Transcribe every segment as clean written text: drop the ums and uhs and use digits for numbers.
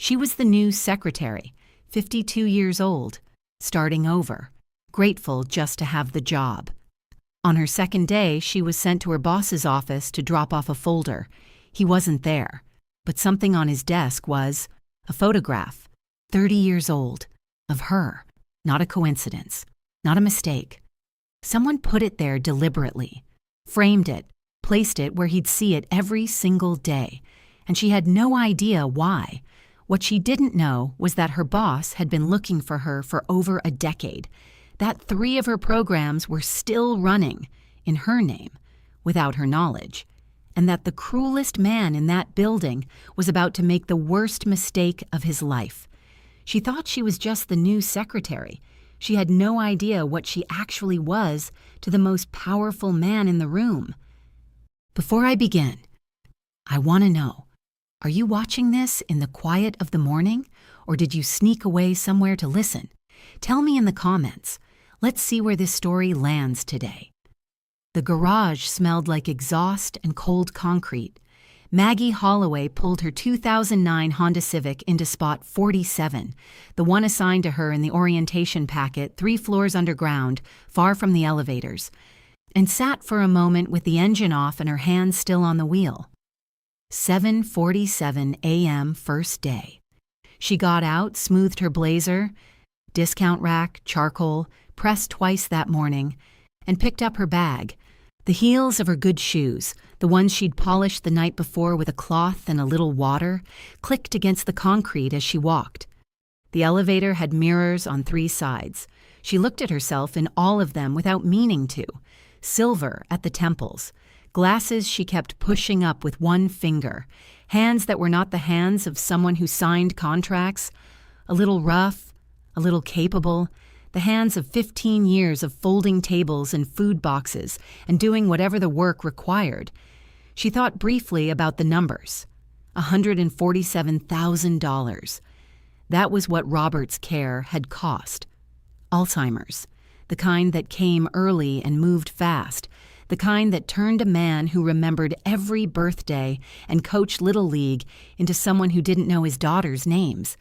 She was the new secretary, 52 years old, starting over, grateful just to have the job. On her second day, she was sent to her boss's office to drop off a folder. He wasn't there, but something on his desk was a photograph, 30 years old, of her. Not a coincidence, not a mistake. Someone put it there deliberately, framed it, placed it where he'd see it every single day, and she had no idea why. What she didn't know was that her boss had been looking for her for over a decade, that 3 of her programs were still running, in her name, without her knowledge, and that the cruelest man in that building was about to make the worst mistake of his life. She thought she was just the new secretary. She had no idea what she actually was to the most powerful man in the room. Before I begin, I want to know, are you watching this in the quiet of the morning, or did you sneak away somewhere to listen? Tell me in the comments. Let's see where this story lands today. The garage smelled like exhaust and cold concrete. Maggie Holloway pulled her 2009 Honda Civic into spot 47, the one assigned to her in the orientation packet 3 floors underground, far from the elevators, and sat for a moment with the engine off and her hands still on the wheel. 7:47 a.m. first day. She got out, smoothed her blazer, discount rack, charcoal, pressed twice that morning, and picked up her bag. The heels of her good shoes, the ones she'd polished the night before with a cloth and a little water, clicked against the concrete as she walked. The elevator had mirrors on 3 sides. She looked at herself in all of them without meaning to. Silver at the temples, glasses she kept pushing up with one finger, hands that were not the hands of someone who signed contracts, a little rough, a little capable, the hands of 15 years of folding tables and food boxes and doing whatever the work required. She thought briefly about the numbers. $147,000. That was what Robert's care had cost. Alzheimer's, the kind that came early and moved fast, the kind that turned a man who remembered every birthday and coached Little League into someone who didn't know his daughters' names.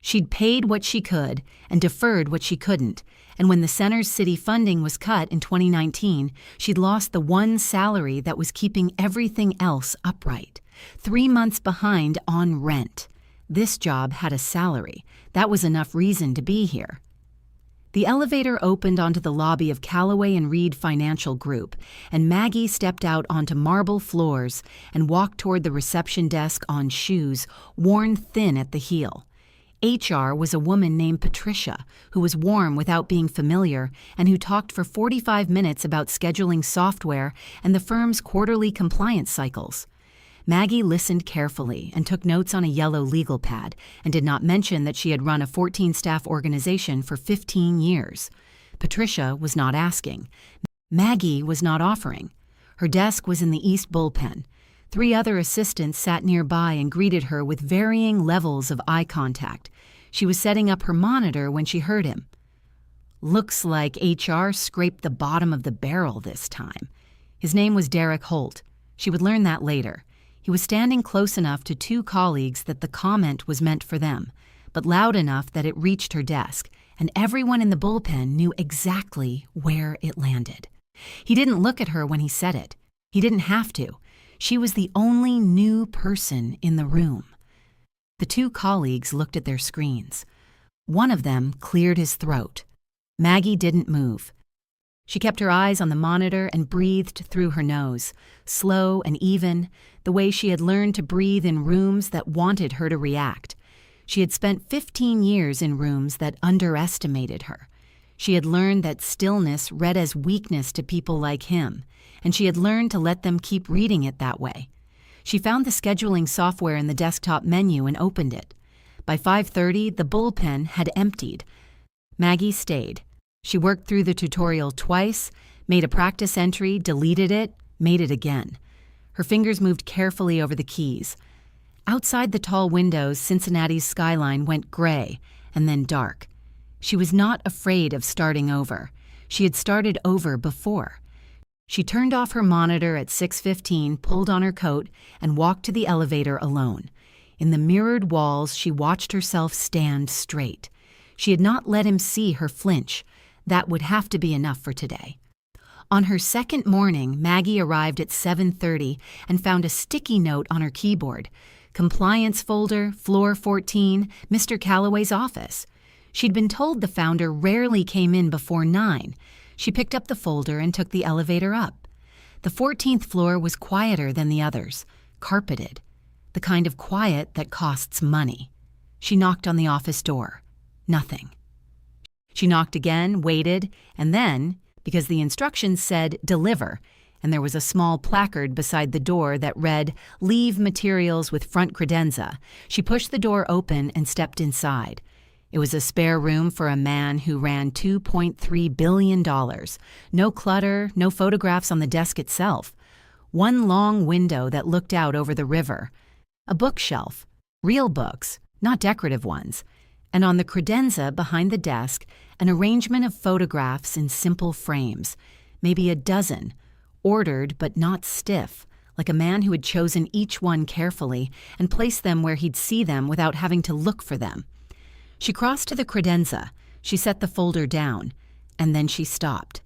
She'd paid what she could and deferred what she couldn't, and when the center's city funding was cut in 2019, she'd lost the one salary that was keeping everything else upright. 3 months behind on rent. This job had a salary. That was enough reason to be here. The elevator opened onto the lobby of Callaway and Reed Financial Group, and Maggie stepped out onto marble floors and walked toward the reception desk on shoes worn thin at the heel. HR was a woman named Patricia, who was warm without being familiar and who talked for 45 minutes about scheduling software and the firm's quarterly compliance cycles. Maggie listened carefully and took notes on a yellow legal pad and did not mention that she had run a 14-staff organization for 15 years. Patricia was not asking. Maggie was not offering. Her desk was in the east bullpen. 3 other assistants sat nearby and greeted her with varying levels of eye contact. She was setting up her monitor when she heard him. Looks like HR scraped the bottom of the barrel this time. His name was Derek Holt. She would learn that later. He was standing close enough to 2 colleagues that the comment was meant for them, but loud enough that it reached her desk, and everyone in the bullpen knew exactly where it landed. He didn't look at her when he said it. He didn't have to. She was the only new person in the room. The 2 colleagues looked at their screens. One of them cleared his throat. Maggie didn't move. She kept her eyes on the monitor and breathed through her nose, slow and even, the way she had learned to breathe in rooms that wanted her to react. She had spent 15 years in rooms that underestimated her. She had learned that stillness read as weakness to people like him, and she had learned to let them keep reading it that way. She found the scheduling software in the desktop menu and opened it. By 5:30, the bullpen had emptied. Maggie stayed. She worked through the tutorial twice, made a practice entry, deleted it, made it again. Her fingers moved carefully over the keys. Outside the tall windows, Cincinnati's skyline went gray and then dark. She was not afraid of starting over. She had started over before. She turned off her monitor at 6:15, pulled on her coat, and walked to the elevator alone. In the mirrored walls, she watched herself stand straight. She had not let him see her flinch. That would have to be enough for today. On her second morning, Maggie arrived at 7:30 and found a sticky note on her keyboard. Compliance folder, floor 14, Mr. Calloway's office. She'd been told the founder rarely came in before 9. She picked up the folder and took the elevator up. The 14th floor was quieter than the others, carpeted, the kind of quiet that costs money. She knocked on the office door. Nothing. She knocked again, waited, and then, because the instructions said deliver, and there was a small placard beside the door that read, "Leave materials with front credenza," she pushed the door open and stepped inside. It was a spare room for a man who ran $2.3 billion. No clutter, no photographs on the desk itself. One long window that looked out over the river. A bookshelf, real books, not decorative ones. And on the credenza behind the desk, an arrangement of photographs in simple frames, maybe a dozen, ordered but not stiff, like a man who had chosen each one carefully and placed them where he'd see them without having to look for them. She crossed to the credenza, she set the folder down, and then she stopped.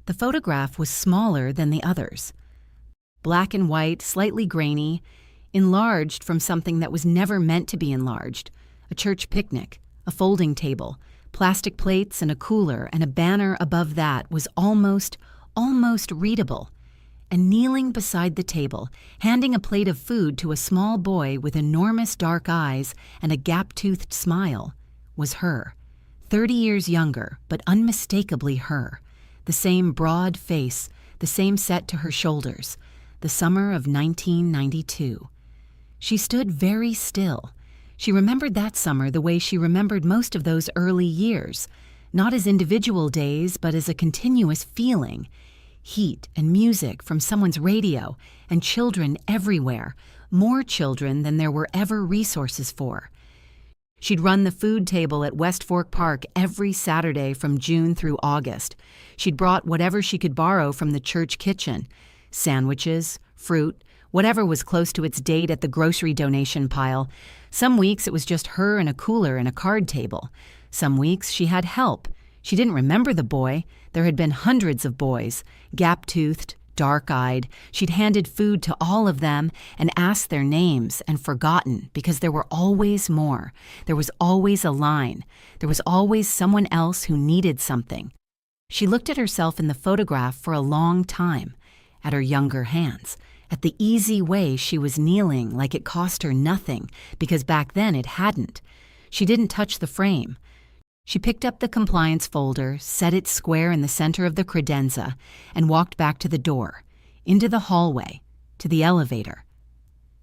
The photograph was smaller than the others. Black and white, slightly grainy, enlarged from something that was never meant to be enlarged, a church picnic, a folding table, plastic plates and a cooler, and a banner above that was almost readable. And kneeling beside the table, handing a plate of food to a small boy with enormous dark eyes and a gap-toothed smile, was her. 30 years younger, but unmistakably her. The same broad face, the same set to her shoulders. The summer of 1992. She stood very still. She remembered that summer the way she remembered most of those early years, not as individual days, but as a continuous feeling. Heat and music from someone's radio, and children everywhere, more children than there were ever resources for. She'd run the food table at West Fork Park every Saturday from June through August. She'd brought whatever she could borrow from the church kitchen, sandwiches, fruit, whatever was close to its date at the grocery donation pile. Some weeks it was just her and a cooler and a card table. Some weeks she had help. She didn't remember the boy. There had been hundreds of boys, gap-toothed, dark-eyed. She'd handed food to all of them and asked their names and forgotten because there were always more. There was always a line. There was always someone else who needed something. She looked at herself in the photograph for a long time, at her younger hands, at the easy way she was kneeling like it cost her nothing because back then it hadn't. She didn't touch the frame. She picked up the compliance folder, set it square in the center of the credenza, and walked back to the door, into the hallway, to the elevator.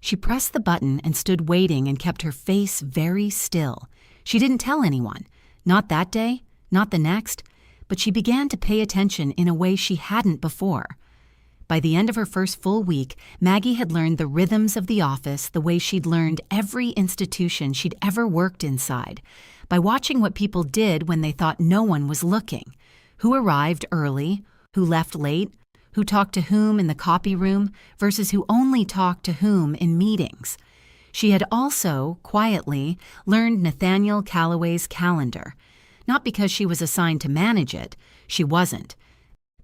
She pressed the button and stood waiting and kept her face very still. She didn't tell anyone, not that day, not the next, but she began to pay attention in a way she hadn't before. By the end of her first full week, Maggie had learned the rhythms of the office the way she'd learned every institution she'd ever worked inside, by watching what people did when they thought no one was looking, who arrived early, who left late, who talked to whom in the copy room versus who only talked to whom in meetings. She had also, quietly, learned Nathaniel Calloway's calendar, not because she was assigned to manage it, she wasn't,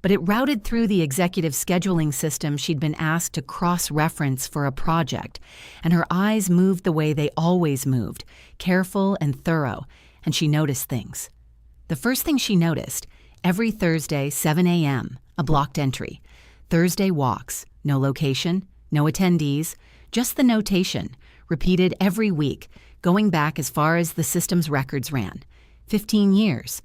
but it routed through the executive scheduling system she'd been asked to cross-reference for a project, and her eyes moved the way they always moved, careful and thorough, and she noticed things. The first thing she noticed, every Thursday, 7 a.m., a blocked entry. Thursday walks, no location, no attendees, just the notation, repeated every week, going back as far as the system's records ran. 15 years.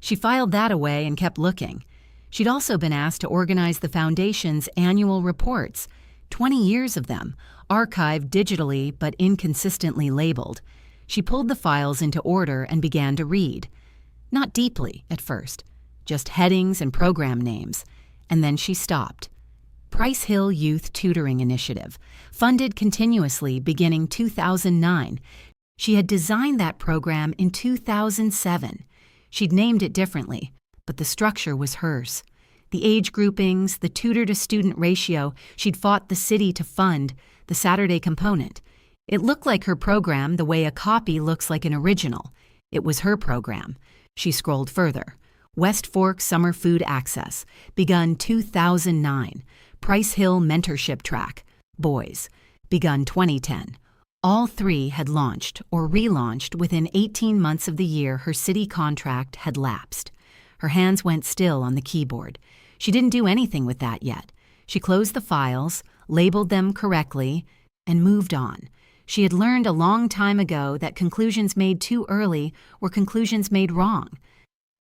She filed that away and kept looking. She'd also been asked to organize the Foundation's annual reports, 20 years of them, archived digitally but inconsistently labeled. She pulled the files into order and began to read. Not deeply at first, just headings and program names. And then she stopped. Price Hill Youth Tutoring Initiative, funded continuously beginning 2009. She had designed that program in 2007. She'd named it differently, but the structure was hers. The age groupings, the tutor-to-student ratio she'd fought the city to fund, the Saturday component. It looked like her program the way a copy looks like an original. It was her program. She scrolled further. West Fork Summer Food Access, begun 2009. Price Hill Mentorship Track, boys, begun 2010. All three had launched or relaunched within 18 months of the year her city contract had lapsed. Her hands went still on the keyboard. She didn't do anything with that yet. She closed the files, labeled them correctly, and moved on. She had learned a long time ago that conclusions made too early were conclusions made wrong.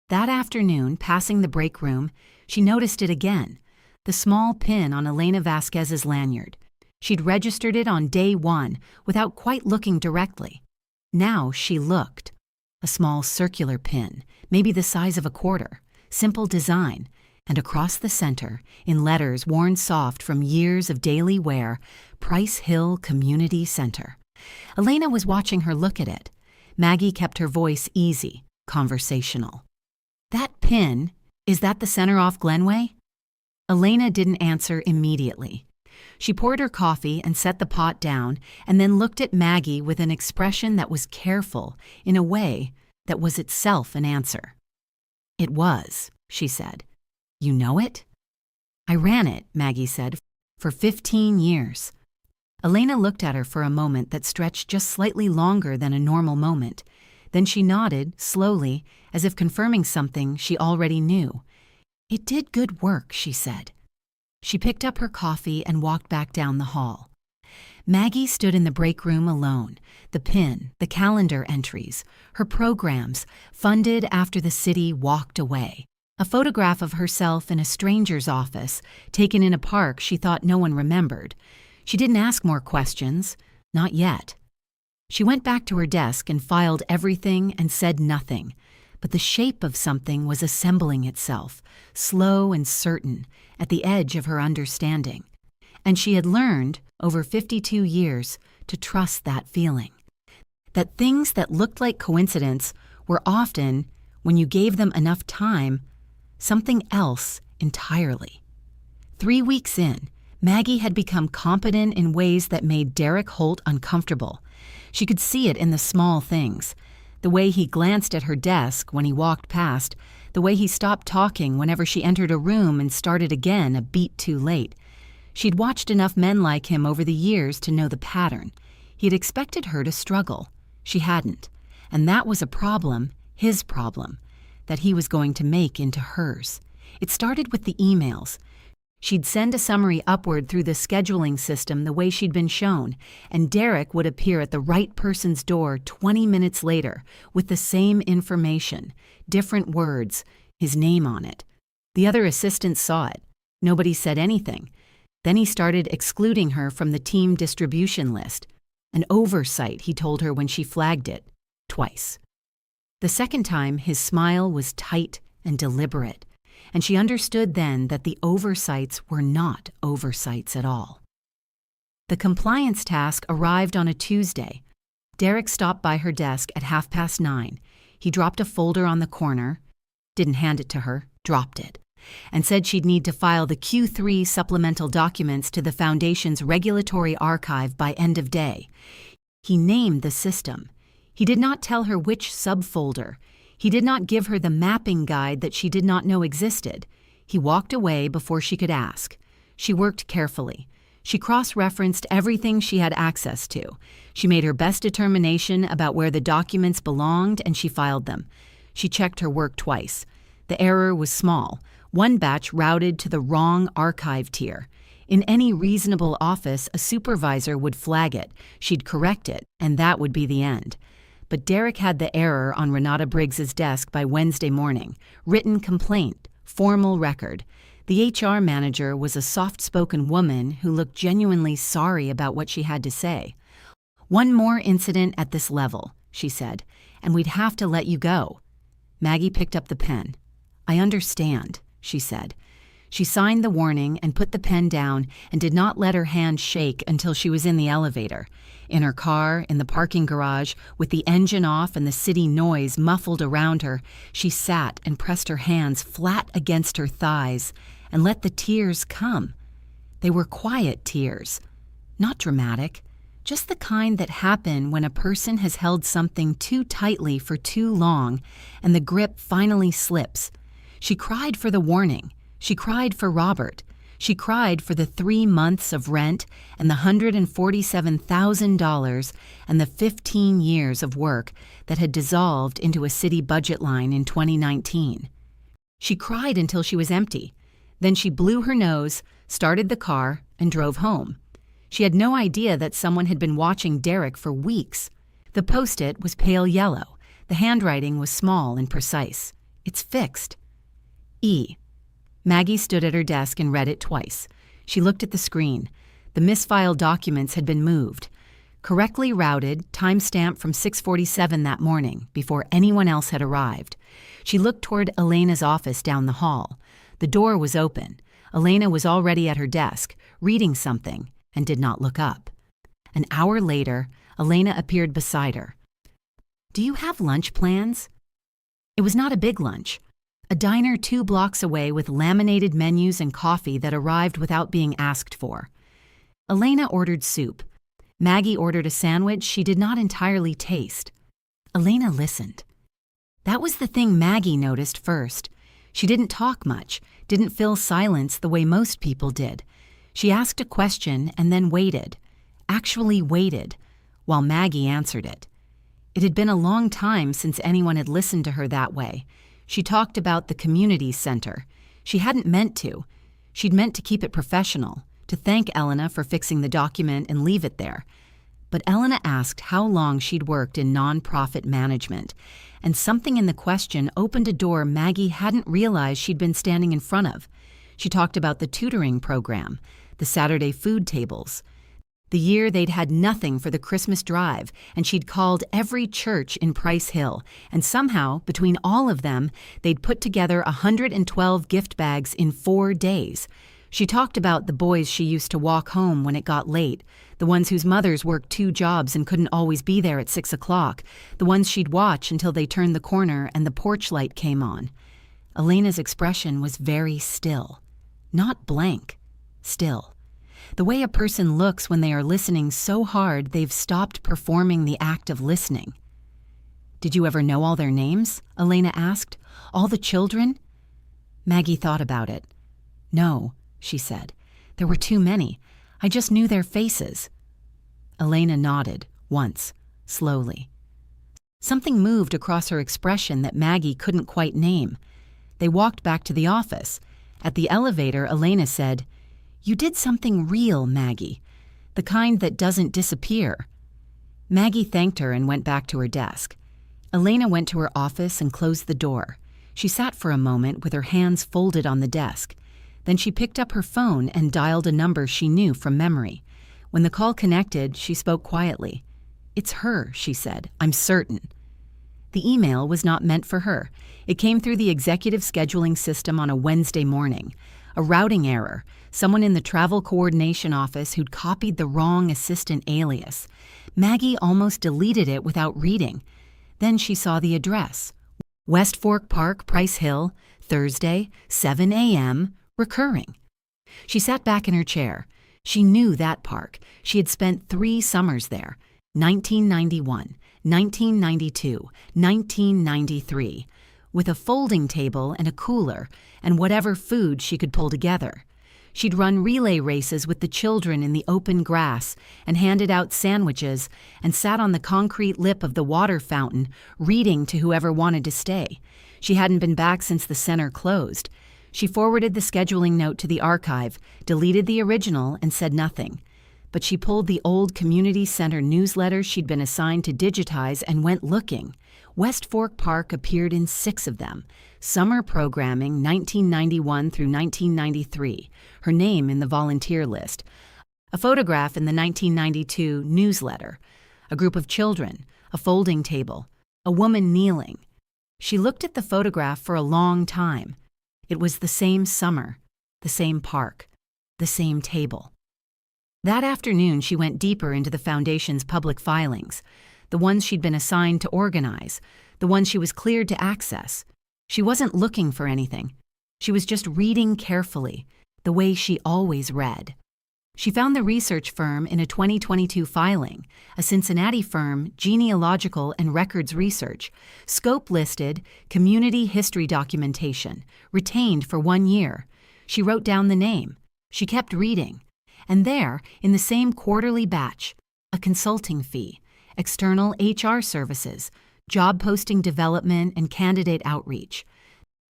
That afternoon, passing the break room, she noticed it again, the small pin on Elena Vasquez's lanyard. She'd registered it on day one without quite looking directly. Now she looked. A small circular pin, maybe the size of a quarter, simple design, and across the center, in letters worn soft from years of daily wear, Price Hill Community Center. Elena was watching her look at it. Maggie kept her voice easy, conversational. "That pin, is that the center off Glenway?" Elena didn't answer immediately. She poured her coffee and set the pot down and then looked at Maggie with an expression that was careful in a way that was itself an answer. "It was," she said. "You know it?" "I ran it," Maggie said, "for 15 years. Elena looked at her for a moment that stretched just slightly longer than a normal moment. Then she nodded, slowly, as if confirming something she already knew. "It did good work," she said. She picked up her coffee and walked back down the hall. Maggie stood in the break room alone, the pin, the calendar entries, her programs, funded after the city walked away. A photograph of herself in a stranger's office, taken in a park she thought no one remembered. She didn't ask more questions, not yet. She went back to her desk and filed everything and said nothing. But the shape of something was assembling itself, slow and certain, at the edge of her understanding. And she had learned, over 52 years, to trust that feeling. That things that looked like coincidence were often, when you gave them enough time, something else entirely. 3 weeks in, Maggie had become competent in ways that made Derek Holt uncomfortable. She could see it in the small things. The way he glanced at her desk when he walked past, the way he stopped talking whenever she entered a room and started again a beat too late. She'd watched enough men like him over the years to know the pattern. He had expected her to struggle. She hadn't. And that was a problem, his problem, that he was going to make into hers. It started with the emails. She'd send a summary upward through the scheduling system the way she'd been shown, and Derek would appear at the right person's door 20 minutes later with the same information, different words, his name on it. The other assistants saw it. Nobody said anything. Then he started excluding her from the team distribution list. An oversight, he told her when she flagged it, twice. The second time, his smile was tight and deliberate. And she understood then that the oversights were not oversights at all. The compliance task arrived on a Tuesday. Derek stopped by her desk at 9:30. He dropped a folder on the corner, didn't hand it to her, dropped it, and said she'd need to file the Q3 supplemental documents to the Foundation's regulatory archive by end of day. He named the system. He did not tell her which subfolder. He did not give her the mapping guide that she did not know existed. He walked away before she could ask. She worked carefully. She cross-referenced everything she had access to. She made her best determination about where the documents belonged and she filed them. She checked her work twice. The error was small. One batch routed to the wrong archive tier. In any reasonable office, a supervisor would flag it. She'd correct it, and that would be the end. But Derek had the error on Renata Briggs's desk by Wednesday morning. Written complaint, formal record. The HR manager was a soft-spoken woman who looked genuinely sorry about what she had to say. "One more incident at this level," she said, "and we'd have to let you go." Maggie picked up the pen. "I understand," she said. She signed the warning and put the pen down and did not let her hand shake until she was in the elevator. In her car, in the parking garage, with the engine off and the city noise muffled around her, she sat and pressed her hands flat against her thighs and let the tears come. They were quiet tears, not dramatic, Just the kind that happen when a person has held something too tightly for too long and the grip finally slips. She cried for the warning. She cried for Robert. She cried for the 3 months of rent and the $147,000 and the 15 years of work that had dissolved into a city budget line in 2019. She cried until she was empty. Then she blew her nose, started the car, and drove home. She had no idea that someone had been watching Derek for weeks. The post-it was pale yellow. The handwriting was small and precise. It's fixed. E. Maggie stood at her desk and read it twice. She looked at the screen. The misfiled documents had been moved. Correctly routed, time-stamped from 6:47 that morning, before anyone else had arrived. She looked toward Elena's office down the hall. The door was open. Elena was already at her desk, reading something, and did not look up. An hour later, Elena appeared beside her. "Do you have lunch plans?" It was not a big lunch. A diner 2 blocks away with laminated menus and coffee that arrived without being asked for. Elena ordered soup. Maggie ordered a sandwich she did not entirely taste. Elena listened. That was the thing Maggie noticed first. She didn't talk much, didn't fill silence the way most people did. She asked a question and then waited, actually waited, while Maggie answered it. It had been a long time since anyone had listened to her that way. She talked about the community center. She hadn't meant to. She'd meant to keep it professional, to thank Elena for fixing the document and leave it there. But Elena asked how long she'd worked in nonprofit management, and something in the question opened a door Maggie hadn't realized she'd been standing in front of. She talked about the tutoring program, the Saturday food tables, the year they'd had nothing for the Christmas drive, and she'd called every church in Price Hill, and somehow, between all of them, they'd put together 112 gift bags in 4 days. She talked about the boys she used to walk home when it got late, the ones whose mothers worked 2 jobs and couldn't always be there at 6 o'clock, the ones she'd watch until they turned the corner and the porch light came on. Elena's expression was very still. Not blank. Still. The way a person looks when they are listening so hard they've stopped performing the act of listening. "Did you ever know all their names?" Elena asked. "All the children?" Maggie thought about it. "No," she said. "There were too many. I just knew their faces." Elena nodded, once, slowly. Something moved across her expression that Maggie couldn't quite name. They walked back to the office. At the elevator, Elena said, "You did something real, Maggie. The kind that doesn't disappear." Maggie thanked her and went back to her desk. Elena went to her office and closed the door. She sat for a moment with her hands folded on the desk. Then she picked up her phone and dialed a number she knew from memory. When the call connected, she spoke quietly. "It's her," she said. "I'm certain." The email was not meant for her. It came through the executive scheduling system on a Wednesday morning. A routing error. Someone in the travel coordination office who'd copied the wrong assistant alias. Maggie almost deleted it without reading. Then she saw the address. West Fork Park, Price Hill, Thursday, 7 a.m., recurring. She sat back in her chair. She knew that park. She had spent 3 summers there. 1991, 1992, 1993. With a folding table and a cooler and whatever food she could pull together. She'd run relay races with the children in the open grass and handed out sandwiches and sat on the concrete lip of the water fountain reading to whoever wanted to stay. She hadn't been back since the center closed. She forwarded the scheduling note to the archive, deleted the original, and said nothing. But she pulled the old community center newsletter she'd been assigned to digitize and went looking. West Fork Park appeared in 6 of them. Summer programming 1991 through 1993. Her name in the volunteer list. A photograph in the 1992 newsletter. A group of children. A folding table. A woman kneeling. She looked at the photograph for a long time. It was the same summer, the same park, the same table. That afternoon, she went deeper into the Foundation's public filings, the ones she'd been assigned to organize, the ones she was cleared to access. She wasn't looking for anything. She was just reading carefully, the way she always read. She found the research firm in a 2022 filing, a Cincinnati firm, Genealogical and Records Research, scope listed, community history documentation, retained for 1 year. She wrote down the name. She kept reading. And there, in the same quarterly batch, a consulting fee, external HR services, job posting development and candidate outreach.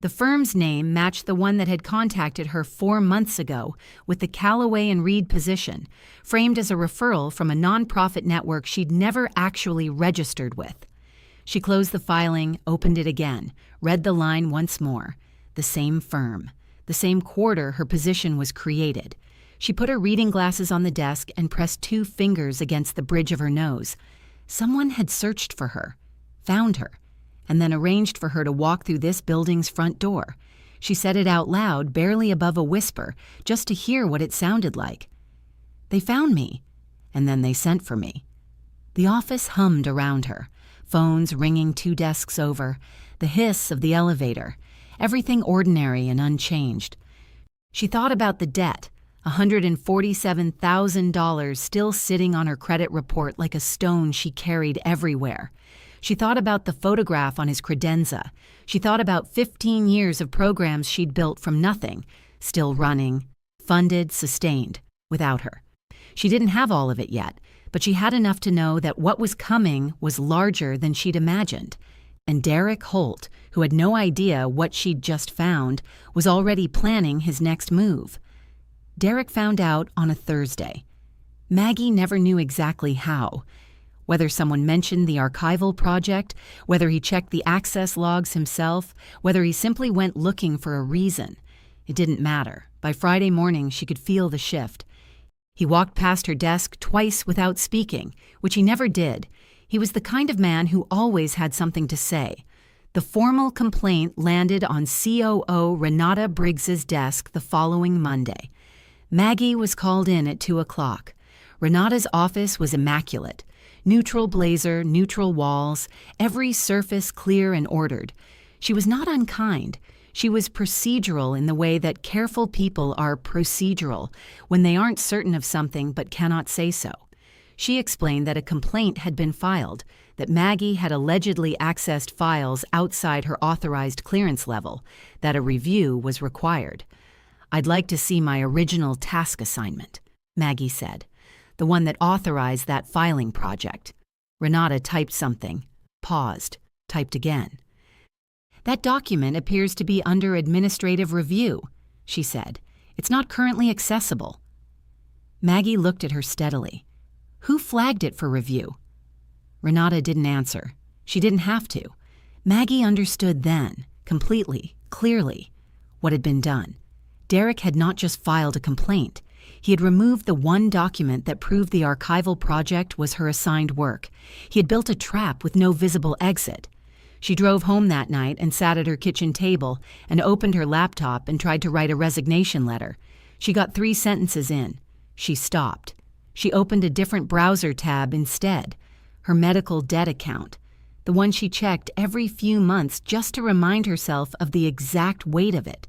The firm's name matched the one that had contacted her 4 months ago with the Callaway and Reed position, framed as a referral from a nonprofit network she'd never actually registered with. She closed the filing, opened it again, read the line once more. The same firm. The same quarter her position was created. She put her reading glasses on the desk and pressed 2 fingers against the bridge of her nose. Someone had searched for her, found her, and then arranged for her to walk through this building's front door. She said it out loud, barely above a whisper, just to hear what it sounded like. They found me, and then they sent for me. The office hummed around her, phones ringing 2 desks over, the hiss of the elevator, everything ordinary and unchanged. She thought about the debt, $147,000 still sitting on her credit report like a stone she carried everywhere. She thought about the photograph on his credenza. She thought about 15 years of programs she'd built from nothing, still running, funded, sustained, without her. She didn't have all of it yet, but she had enough to know that what was coming was larger than she'd imagined. And Derek Holt, who had no idea what she'd just found, was already planning his next move. Derek found out on a Thursday. Maggie never knew exactly how. Whether someone mentioned the archival project, whether he checked the access logs himself, whether he simply went looking for a reason. It didn't matter. By Friday morning, she could feel the shift. He walked past her desk twice without speaking, which he never did. He was the kind of man who always had something to say. The formal complaint landed on COO Renata Briggs's desk the following Monday. Maggie was called in at 2 o'clock. Renata's office was immaculate. Neutral blazer, neutral walls, every surface clear and ordered. She was not unkind. She was procedural in the way that careful people are procedural when they aren't certain of something but cannot say so. She explained that a complaint had been filed, that Maggie had allegedly accessed files outside her authorized clearance level, that a review was required. "I'd like to see my original task assignment," Maggie said. "The one that authorized that filing project." Renata typed something, paused, typed again. "That document appears to be under administrative review," she said. "It's not currently accessible." Maggie looked at her steadily. "Who flagged it for review?" Renata didn't answer. She didn't have to. Maggie understood then, completely, clearly, what had been done. Derek had not just filed a complaint. He had removed the one document that proved the archival project was her assigned work. He had built a trap with no visible exit. She drove home that night and sat at her kitchen table and opened her laptop and tried to write a resignation letter. She got 3 sentences in. She stopped. She opened a different browser tab instead, her medical debt account, the one she checked every few months just to remind herself of the exact weight of it.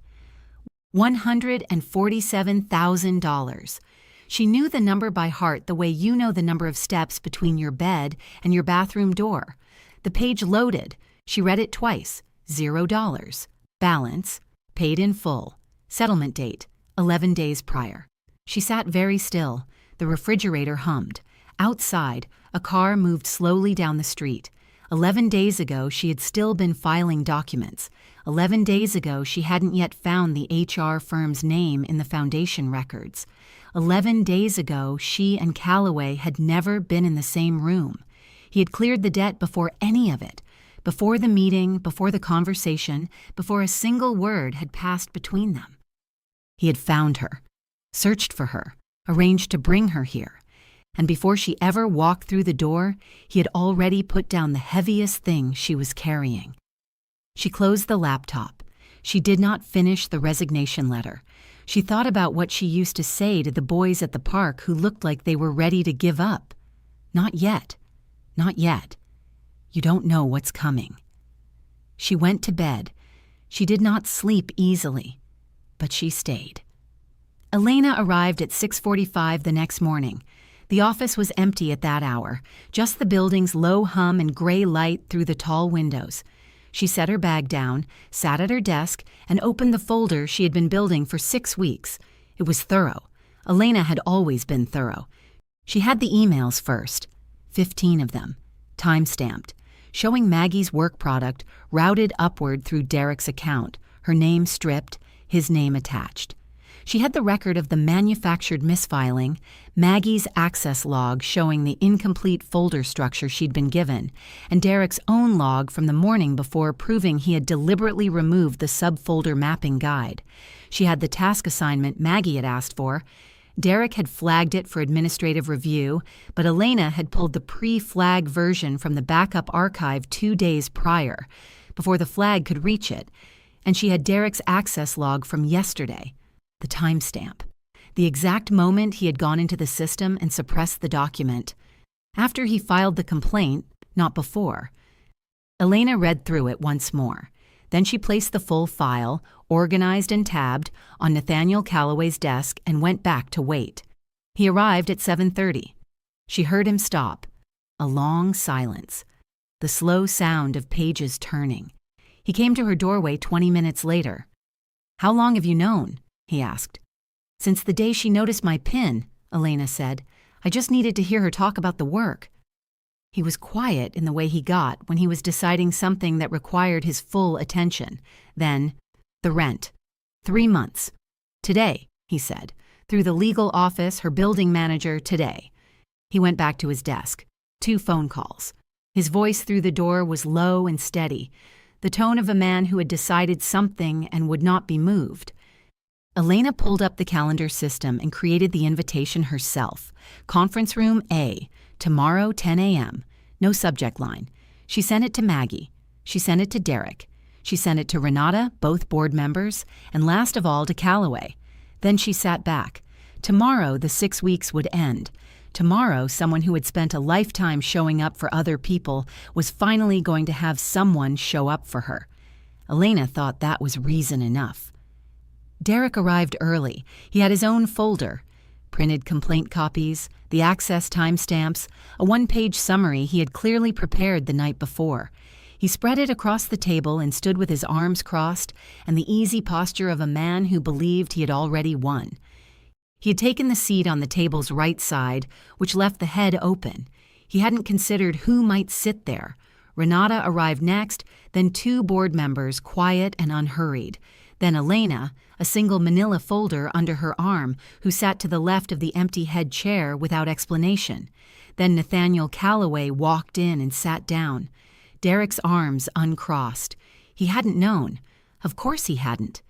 $147,000. She knew the number by heart the way you know the number of steps between your bed and your bathroom door. The page loaded. She read it twice. $0. Balance. Paid in full. Settlement date. 11 days prior. She sat very still. The refrigerator hummed. Outside, a car moved slowly down the street. 11 days ago, she had still been filing documents. 11 days ago, she hadn't yet found the HR firm's name in the foundation records. 11 days ago, she and Callaway had never been in the same room. He had cleared the debt before any of it, before the meeting, before the conversation, before a single word had passed between them. He had found her, searched for her, arranged to bring her here. And before she ever walked through the door, he had already put down the heaviest thing she was carrying. She closed the laptop. She did not finish the resignation letter. She thought about what she used to say to the boys at the park who looked like they were ready to give up. Not yet. Not yet. You don't know what's coming. She went to bed. She did not sleep easily, but she stayed. Elena arrived at 6:45 the next morning. The office was empty at that hour, just the building's low hum and gray light through the tall windows. She set her bag down, sat at her desk, and opened the folder she had been building for 6 weeks. It was thorough. Elena had always been thorough. She had the emails first, 15 of them, time-stamped, showing Maggie's work product routed upward through Derek's account, her name stripped, his name attached. She had the record of the manufactured misfiling, Maggie's access log showing the incomplete folder structure she'd been given, and Derek's own log from the morning before proving he had deliberately removed the subfolder mapping guide. She had the task assignment Maggie had asked for. Derek had flagged it for administrative review, but Elena had pulled the pre-flag version from the backup archive 2 days prior, before the flag could reach it, and she had Derek's access log from yesterday. The timestamp. The exact moment he had gone into the system and suppressed the document. After he filed the complaint, not before. Elena read through it once more. Then she placed the full file, organized and tabbed, on Nathaniel Calloway's desk and went back to wait. He arrived at 7:30. She heard him stop. A long silence. The slow sound of pages turning. He came to her doorway 20 minutes later. "How long have you known?" he asked. "Since the day she noticed my pin," Elena said. "I just needed to hear her talk about the work." He was quiet in the way he got when he was deciding something that required his full attention. Then, the rent. 3 months. "Today," he said. "Through the legal office, her building manager, today." He went back to his desk. 2 phone calls. His voice through the door was low and steady, the tone of a man who had decided something and would not be moved. Elena pulled up the calendar system and created the invitation herself. Conference room A, tomorrow 10 a.m. No subject line. She sent it to Maggie. She sent it to Derek. She sent it to Renata, both board members, and last of all to Calloway. Then she sat back. Tomorrow the 6 weeks would end. Tomorrow someone who had spent a lifetime showing up for other people was finally going to have someone show up for her. Elena thought that was reason enough. Derek arrived early. He had his own folder. Printed complaint copies, the access timestamps, a 1-page summary he had clearly prepared the night before. He spread it across the table and stood with his arms crossed and the easy posture of a man who believed he had already won. He had taken the seat on the table's right side, which left the head open. He hadn't considered who might sit there. Renata arrived next, then 2 board members, quiet and unhurried. Then Elena, a single manila folder under her arm, who sat to the left of the empty head chair without explanation. Then Nathaniel Calloway walked in and sat down. Derek's arms uncrossed. He hadn't known. Of course he hadn't.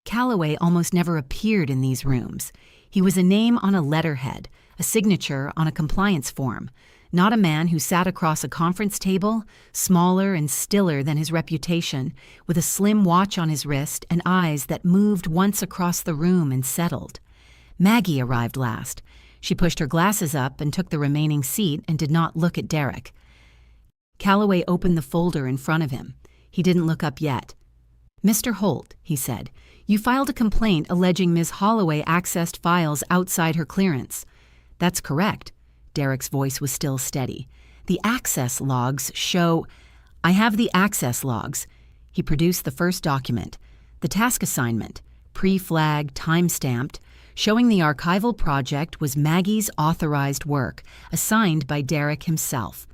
Calloway almost never appeared in these rooms. He was a name on a letterhead, a signature on a compliance form, not a man who sat across a conference table, smaller and stiller than his reputation, with a slim watch on his wrist and eyes that moved once across the room and settled. Maggie arrived last. She pushed her glasses up and took the remaining seat and did not look at Derek. Calloway opened the folder in front of him. He didn't look up yet. "Mr. Holt," he said, "you filed a complaint alleging Ms. Holloway accessed files outside her clearance." "That's correct." Derek's voice was still steady. "The access logs show—" "I have the access logs." He produced the first document, the task assignment, pre-flagged, time-stamped, showing the archival project was Maggie's authorized work, assigned by Derek himself.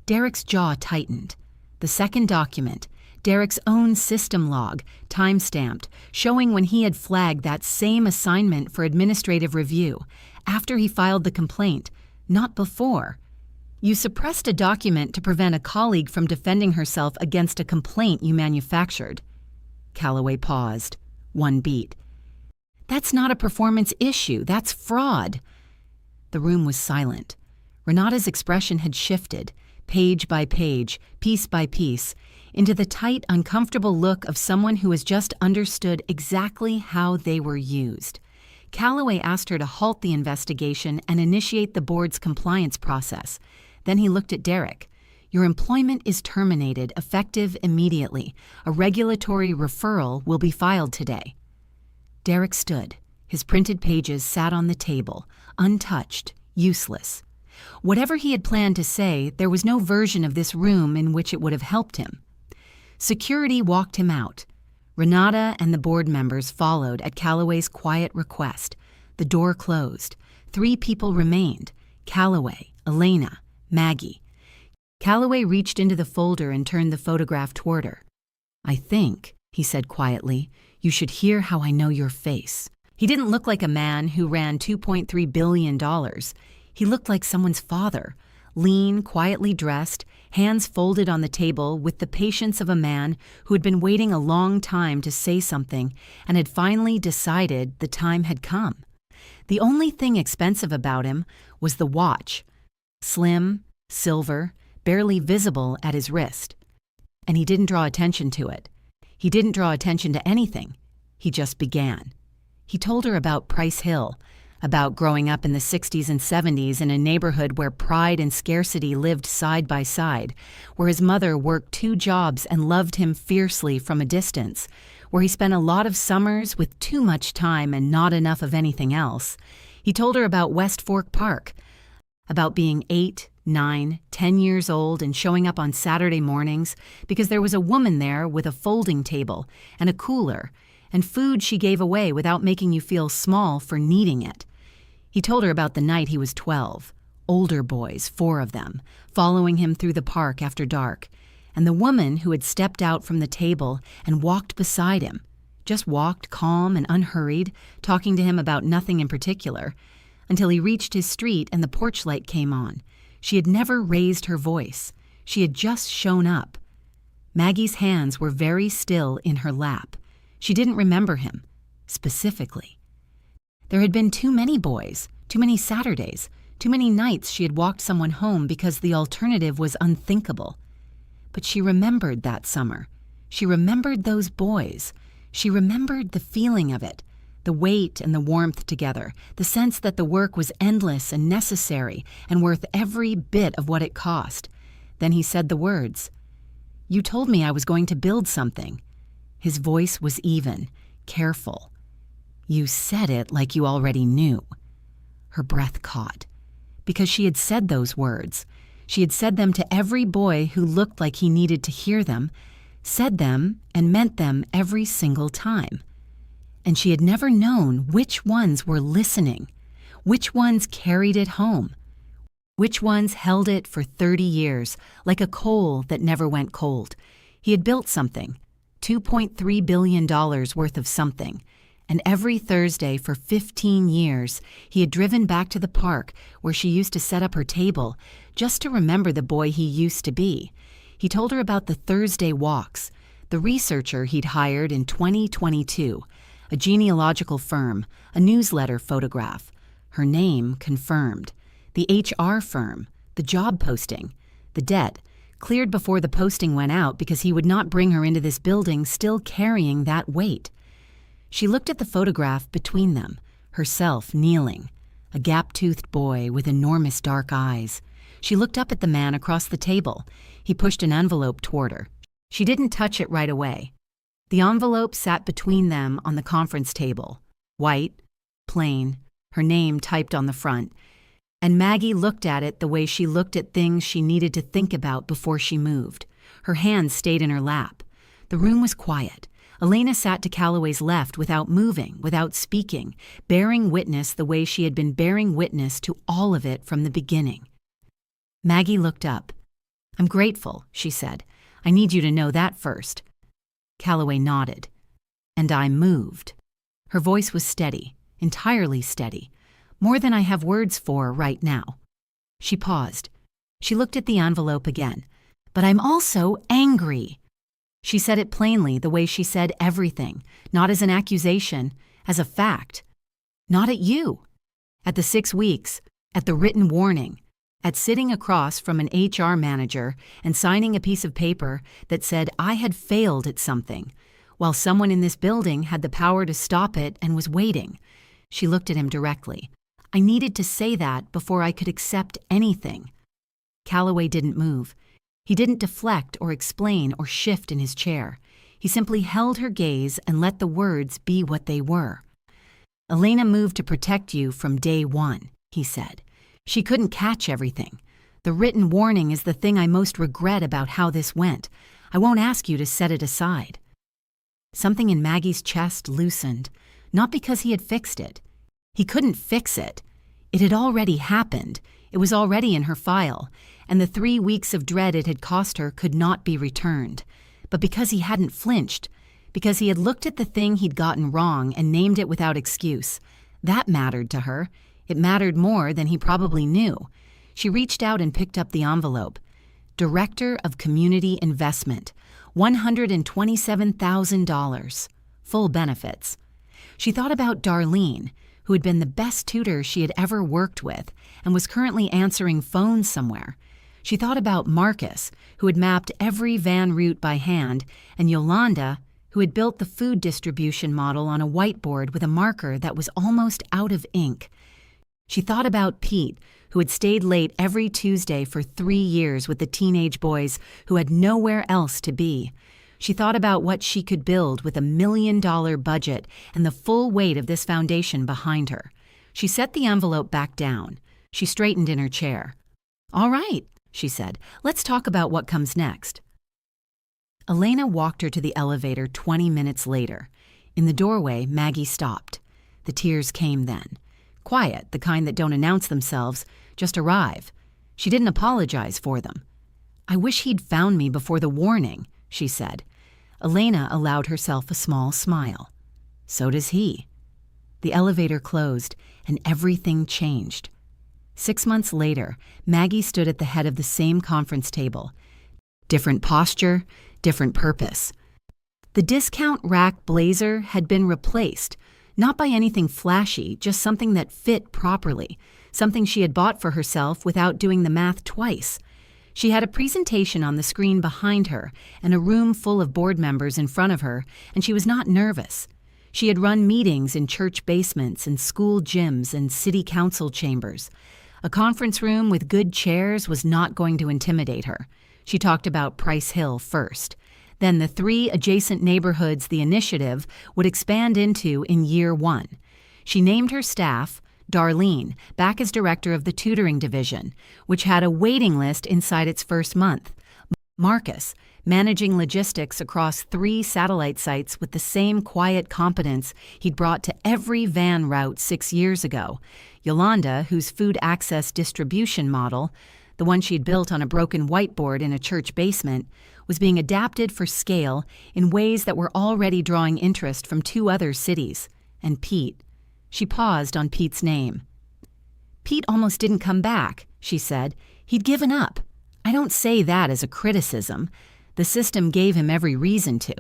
Derek's jaw tightened. The second document, Derek's own system log, time-stamped, showing when he had flagged that same assignment for administrative review, after he filed the complaint, not before. "You suppressed a document to prevent a colleague from defending herself against a complaint you manufactured." Calloway paused. 1 beat. "That's not a performance issue. That's fraud." The room was silent. Renata's expression had shifted, page by page, piece by piece, into the tight, uncomfortable look of someone who has just understood exactly how they were used. Calloway asked her to halt the investigation and initiate the board's compliance process. Then he looked at Derek. "Your employment is terminated, effective immediately. A regulatory referral will be filed today." Derek stood. His printed pages sat on the table, untouched, useless. Whatever he had planned to say, there was no version of this room in which it would have helped him. Security walked him out. Renata and the board members followed at Calloway's quiet request. The door closed. 3 people remained: Calloway, Elena, Maggie. Calloway reached into the folder and turned the photograph toward her. "I think," he said quietly, "you should hear how I know your face." He didn't look like a man who ran $2.3 billion. He looked like someone's father, lean, quietly dressed, hands folded on the table with the patience of a man who had been waiting a long time to say something and had finally decided the time had come. The only thing expensive about him was the watch, slim, silver, barely visible at his wrist. And he didn't draw attention to it. He didn't draw attention to anything. He just began. He told her about Price Hill, about growing up in the 60s and 70s in a neighborhood where pride and scarcity lived side by side, where his mother worked 2 jobs and loved him fiercely from a distance, where he spent a lot of summers with too much time and not enough of anything else. He told her about West Fork Park, about being 8, 9, 10 years old and showing up on Saturday mornings because there was a woman there with a folding table and a cooler and food she gave away without making you feel small for needing it. He told her about the night he was 12, older boys, 4 of them, following him through the park after dark, and the woman who had stepped out from the table and walked beside him, just walked calm and unhurried, talking to him about nothing in particular, until he reached his street and the porch light came on. She had never raised her voice. She had just shown up. Maggie's hands were very still in her lap. She didn't remember him, specifically. There had been too many boys, too many Saturdays, too many nights she had walked someone home because the alternative was unthinkable. But she remembered that summer. She remembered those boys. She remembered the feeling of it, the weight and the warmth together, the sense that the work was endless and necessary and worth every bit of what it cost. Then he said the words, "You told me I was going to build something." His voice was even, careful. "You said it like you already knew." Her breath caught. Because she had said those words. She had said them to every boy who looked like he needed to hear them, said them and meant them every single time. And she had never known which ones were listening, which ones carried it home, which ones held it for 30 years, like a coal that never went cold. He had built something, $2.3 billion worth of something, and every Thursday for 15 years, he had driven back to the park where she used to set up her table just to remember the boy he used to be. He told her about the Thursday walks, the researcher he'd hired in 2022, a genealogical firm, a newsletter photograph, her name confirmed, the HR firm, the job posting, the debt, cleared before the posting went out because he would not bring her into this building still carrying that weight. She looked at the photograph between them, herself kneeling, a gap-toothed boy with enormous dark eyes. She looked up at the man across the table. He pushed an envelope toward her. She didn't touch it right away. The envelope sat between them on the conference table, white, plain, her name typed on the front, and Maggie looked at it the way she looked at things she needed to think about before she moved. Her hands stayed in her lap. The room was quiet. Elena sat to Calloway's left without moving, without speaking, bearing witness the way she had been bearing witness to all of it from the beginning. Maggie looked up. "I'm grateful," she said. "I need you to know that first." Calloway nodded. "And I moved." Her voice was steady, entirely steady, more than I have words for right now. She paused. She looked at the envelope again. "But I'm also angry." She said it plainly, the way she said everything, not as an accusation, as a fact. Not at you. At the 6 weeks, at the written warning, at sitting across from an HR manager and signing a piece of paper that said I had failed at something, while someone in this building had the power to stop it and was waiting. She looked at him directly. I needed to say that before I could accept anything. Calloway didn't move. He didn't deflect or explain or shift in his chair. He simply held her gaze and let the words be what they were. Elena moved to protect you from day one, he said. She couldn't catch everything. The written warning is the thing I most regret about how this went. I won't ask you to set it aside. Something in Maggie's chest loosened, not because he had fixed it. He couldn't fix it. It had already happened. It was already in her file, and the 3 weeks of dread it had cost her could not be returned. But because he hadn't flinched, because he had looked at the thing he'd gotten wrong and named it without excuse, that mattered to her. It mattered more than he probably knew. She reached out and picked up the envelope. Director of Community Investment, $127,000, full benefits. She thought about Darlene, who had been the best tutor she had ever worked with and was currently answering phones somewhere. She thought about Marcus, who had mapped every van route by hand, and Yolanda, who had built the food distribution model on a whiteboard with a marker that was almost out of ink. She thought about Pete, who had stayed late every Tuesday for 3 years with the teenage boys who had nowhere else to be. She thought about what she could build with $1 million budget and the full weight of this foundation behind her. She set the envelope back down. She straightened in her chair. "All right," she said. "Let's talk about what comes next." Elena walked her to the elevator 20 minutes later. In the doorway, Maggie stopped. The tears came then. Quiet, the kind that don't announce themselves, just arrive. She didn't apologize for them. "I wish he'd found me before the warning," she said. Elena allowed herself a small smile. So does he. The elevator closed, and everything changed. 6 months later, Maggie stood at the head of the same conference table. Different posture, different purpose. The discount rack blazer had been replaced, not by anything flashy, just something that fit properly, something she had bought for herself without doing the math twice. She had a presentation on the screen behind her and a room full of board members in front of her, and she was not nervous. She had run meetings in church basements and school gyms and city council chambers. A conference room with good chairs was not going to intimidate her. She talked about Price Hill first. Then the 3 adjacent neighborhoods the initiative would expand into in year 1. She named her staff, Darlene, back as director of the tutoring division, which had a waiting list inside its first month. Marcus, managing logistics across 3 satellite sites with the same quiet competence he'd brought to every van route 6 years ago. Yolanda, whose food access distribution model, the one she'd built on a broken whiteboard in a church basement, was being adapted for scale in ways that were already drawing interest from 2 other cities. And Pete. She paused on Pete's name. "Pete almost didn't come back," she said. "He'd given up. I don't say that as a criticism. The system gave him every reason to."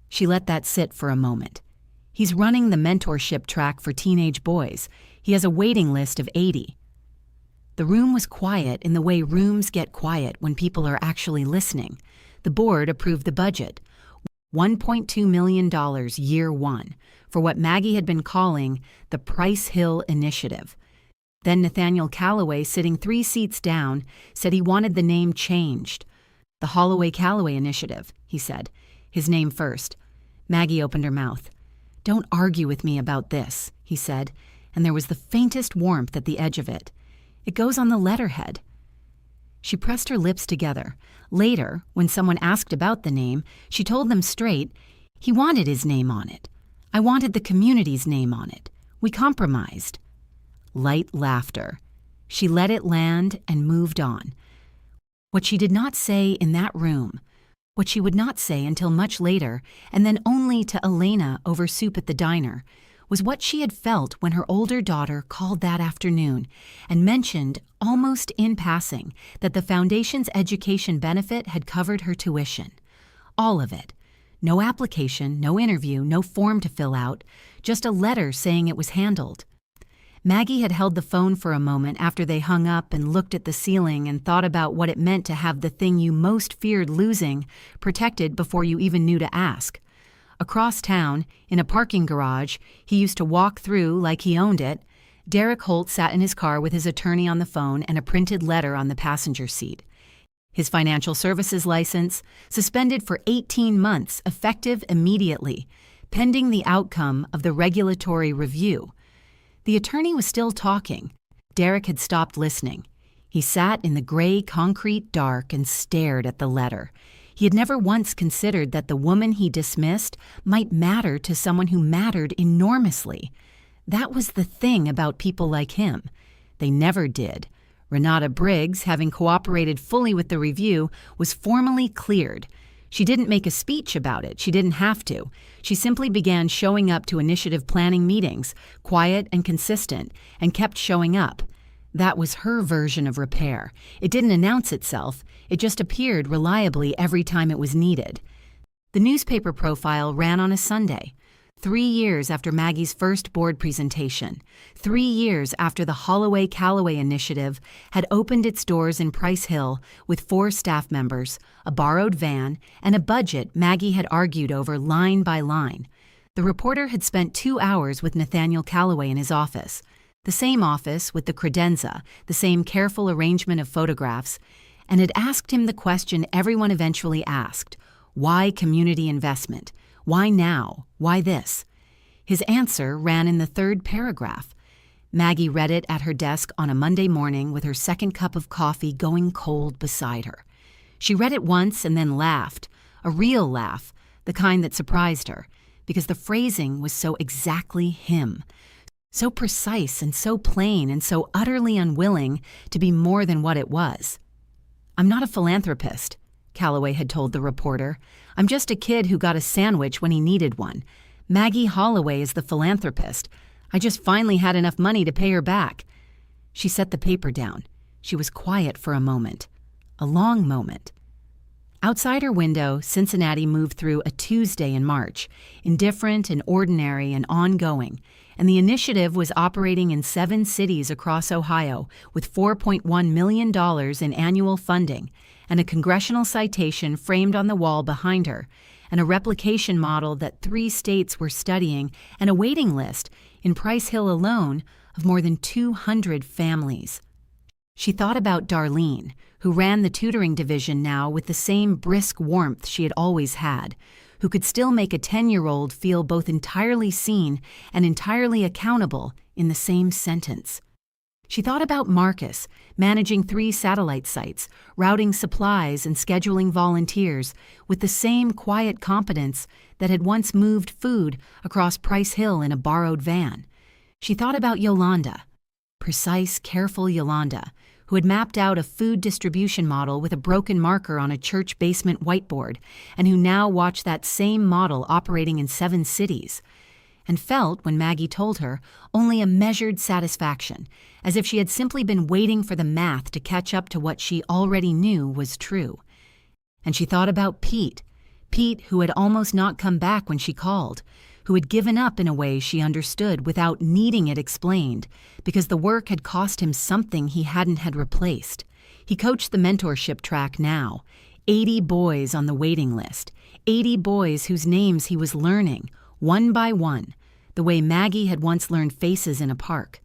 She let that sit for a moment. "He's running the mentorship track for teenage boys. He has a waiting list of 80. The room was quiet in the way rooms get quiet when people are actually listening. The board approved the budget. $1.2 million year 1 for what Maggie had been calling the Price Hill Initiative. Then Nathaniel Calloway, sitting 3 seats down, said he wanted the name changed. "The Holloway-Calloway Initiative," he said, his name first. Maggie opened her mouth. "Don't argue with me about this," he said, and there was the faintest warmth at the edge of it. "It goes on the letterhead." She pressed her lips together. Later, when someone asked about the name, she told them straight, "He wanted his name on it. I wanted the community's name on it. We compromised." Light laughter. She let it land and moved on. What she did not say in that room, what she would not say until much later, and then only to Elena over soup at the diner, was what she had felt when her older daughter called that afternoon and mentioned, almost in passing, that the foundation's education benefit had covered her tuition. All of it. No application, no interview, no form to fill out, just a letter saying it was handled. Maggie had held the phone for a moment after they hung up and looked at the ceiling and thought about what it meant to have the thing you most feared losing protected before you even knew to ask. Across town, in a parking garage he used to walk through like he owned it, Derek Holt sat in his car with his attorney on the phone and a printed letter on the passenger seat. His financial services license, suspended for 18 months, effective immediately. pending the outcome of the regulatory review. The attorney was still talking. Derek had stopped listening. He sat in the gray concrete dark and stared at the letter. He had never once considered that the woman he dismissed might matter to someone who mattered enormously. That was the thing about people like him. They never did. Renata Briggs, having cooperated fully with the review, was formally cleared. She didn't make a speech about it. She didn't have to. She simply began showing up to initiative planning meetings, quiet and consistent, and kept showing up. That was her version of repair. It didn't announce itself. It just appeared reliably every time it was needed. The newspaper profile ran on a Sunday. 3 years after Maggie's first board presentation, 3 years after the Holloway-Calloway initiative had opened its doors in Price Hill with 4 staff members, a borrowed van, and a budget Maggie had argued over line by line. The reporter had spent 2 hours with Nathaniel Calloway in his office, the same office with the credenza, the same careful arrangement of photographs, and had asked him the question everyone eventually asked: why community investment? Why now? Why this? His answer ran in the 3rd paragraph. Maggie read it at her desk on a Monday morning with her second cup of coffee going cold beside her. She read it once and then laughed, a real laugh, the kind that surprised her, because the phrasing was so exactly him, so precise and so plain and so utterly unwilling to be more than what it was. "I'm not a philanthropist," Calloway had told the reporter. "I'm just a kid who got a sandwich when he needed one. Maggie Holloway is the philanthropist. I just finally had enough money to pay her back." She set the paper down. She was quiet for a moment. A long moment. Outside her window, Cincinnati moved through a Tuesday in March, indifferent and ordinary and ongoing, and the initiative was operating in 7 cities across Ohio with $4.1 million in annual funding, and a congressional citation framed on the wall behind her, and a replication model that 3 states were studying, and a waiting list, in Price Hill alone, of more than 200 families. She thought about Darlene, who ran the tutoring division now with the same brisk warmth she had always had, who could still make a 10-year-old feel both entirely seen and entirely accountable in the same sentence. She thought about Marcus, managing 3 satellite sites, routing supplies and scheduling volunteers with the same quiet competence that had once moved food across Price Hill in a borrowed van. She thought about Yolanda, precise, careful Yolanda, who had mapped out a food distribution model with a broken marker on a church basement whiteboard, and who now watched that same model operating in 7 cities, and felt, when Maggie told her, only a measured satisfaction, as if she had simply been waiting for the math to catch up to what she already knew was true. And she thought about Pete, who had almost not come back when she called, who had given up in a way she understood without needing it explained, because the work had cost him something he hadn't had replaced. He coached the mentorship track now, 80 boys on the waiting list, 80 boys whose names he was learning, one by one, the way Maggie had once learned faces in a park.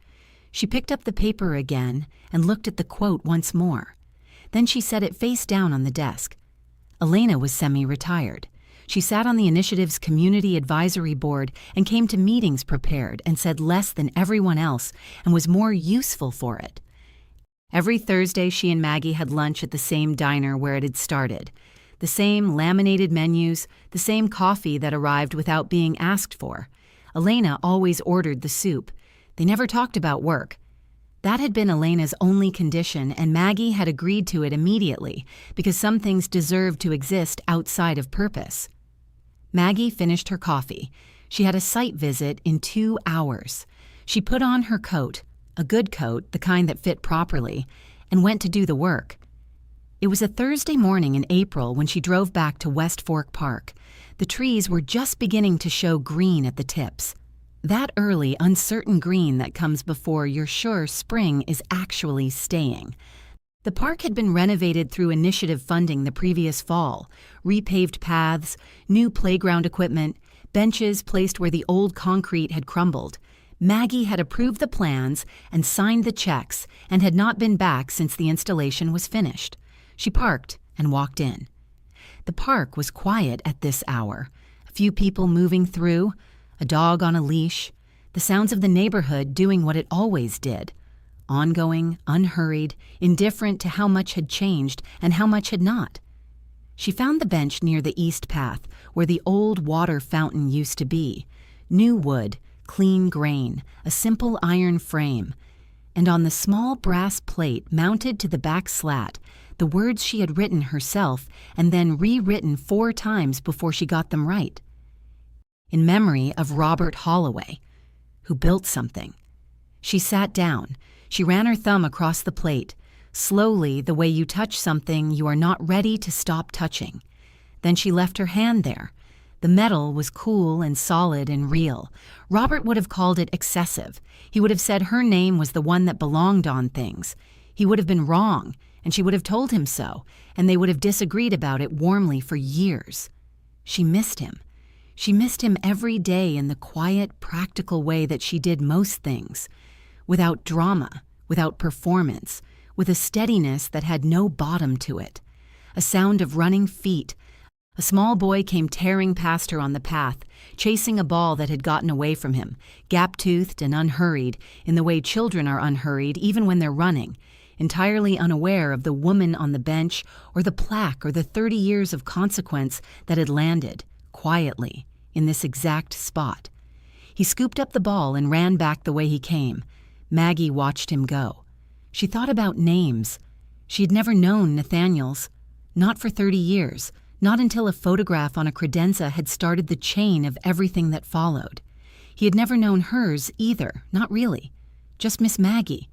She picked up the paper again and looked at the quote once more. Then she set it face down on the desk. Elena was semi-retired. She sat on the initiative's community advisory board and came to meetings prepared and said less than everyone else and was more useful for it. Every Thursday she and Maggie had lunch at the same diner where it had started. The same laminated menus, the same coffee that arrived without being asked for. Elena always ordered the soup. They never talked about work. That had been Elena's only condition, and Maggie had agreed to it immediately because some things deserved to exist outside of purpose. Maggie finished her coffee. She had a site visit in 2 hours. She put on her coat, a good coat, the kind that fit properly, and went to do the work. It was a Thursday morning in April when she drove back to West Fork Park. The trees were just beginning to show green at the tips. That early, uncertain green that comes before you're sure spring is actually staying. The park had been renovated through initiative funding the previous fall, repaved paths, new playground equipment, benches placed where the old concrete had crumbled. Maggie had approved the plans and signed the checks and had not been back since the installation was finished. She parked and walked in. The park was quiet at this hour. A few people moving through, a dog on a leash, the sounds of the neighborhood doing what it always did. Ongoing, unhurried, indifferent to how much had changed and how much had not. She found the bench near the east path, where the old water fountain used to be. New wood, clean grain, a simple iron frame. And on the small brass plate mounted to the back slat, the words she had written herself and then rewritten 4 times before she got them right. In memory of Margaret Holloway, who built something. She sat down. She ran her thumb across the plate, slowly, the way you touch something you are not ready to stop touching. Then she left her hand there. The metal was cool and solid and real. Robert would have called it excessive. He would have said her name was the one that belonged on things. He would have been wrong, and she would have told him so, and they would have disagreed about it warmly for years. She missed him. She missed him every day in the quiet, practical way that she did most things, without drama, without performance, with a steadiness that had no bottom to it. A sound of running feet. A small boy came tearing past her on the path, chasing a ball that had gotten away from him, gap-toothed and unhurried, in the way children are unhurried even when they're running, entirely unaware of the woman on the bench or the plaque or the 30 years of consequence that had landed, quietly, in this exact spot. He scooped up the ball and ran back the way he came. Maggie watched him go. She thought about names. She had never known Nathaniel's. Not for 30 years. Not until a photograph on a credenza had started the chain of everything that followed. He had never known hers either, not really. Just Miss Maggie.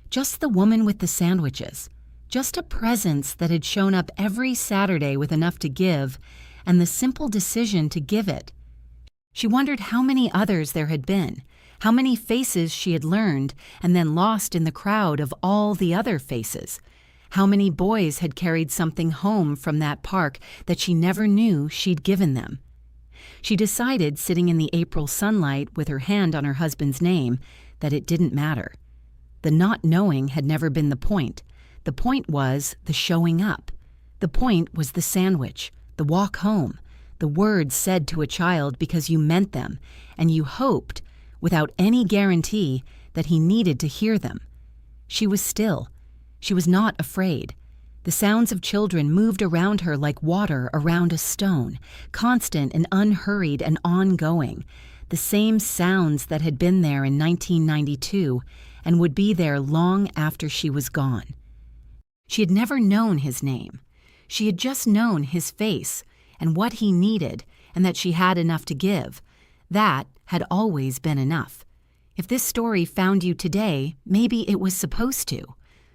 Just the woman with the sandwiches. Just a presence that had shown up every Saturday with enough to give, and the simple decision to give it. She wondered how many others there had been, how many faces she had learned and then lost in the crowd of all the other faces. How many boys had carried something home from that park that she never knew she'd given them. She decided, sitting in the April sunlight with her hand on her husband's name, that it didn't matter. The not knowing had never been the point. The point was the showing up. The point was the sandwich, the walk home, the words said to a child because you meant them, and you hoped, without any guarantee, that he needed to hear them. She was still. She was not afraid. The sounds of children moved around her like water around a stone, constant and unhurried and ongoing. The same sounds that had been there in 1992 and would be there long after she was gone. She had never known his name. She had just known his face and what he needed, and that she had enough to give. That had always been enough. If this story found you today, maybe it was supposed to.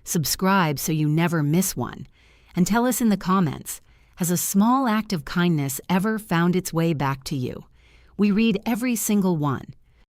Subscribe so you never miss one. And tell us in the comments, has a small act of kindness ever found its way back to you? We read every single one.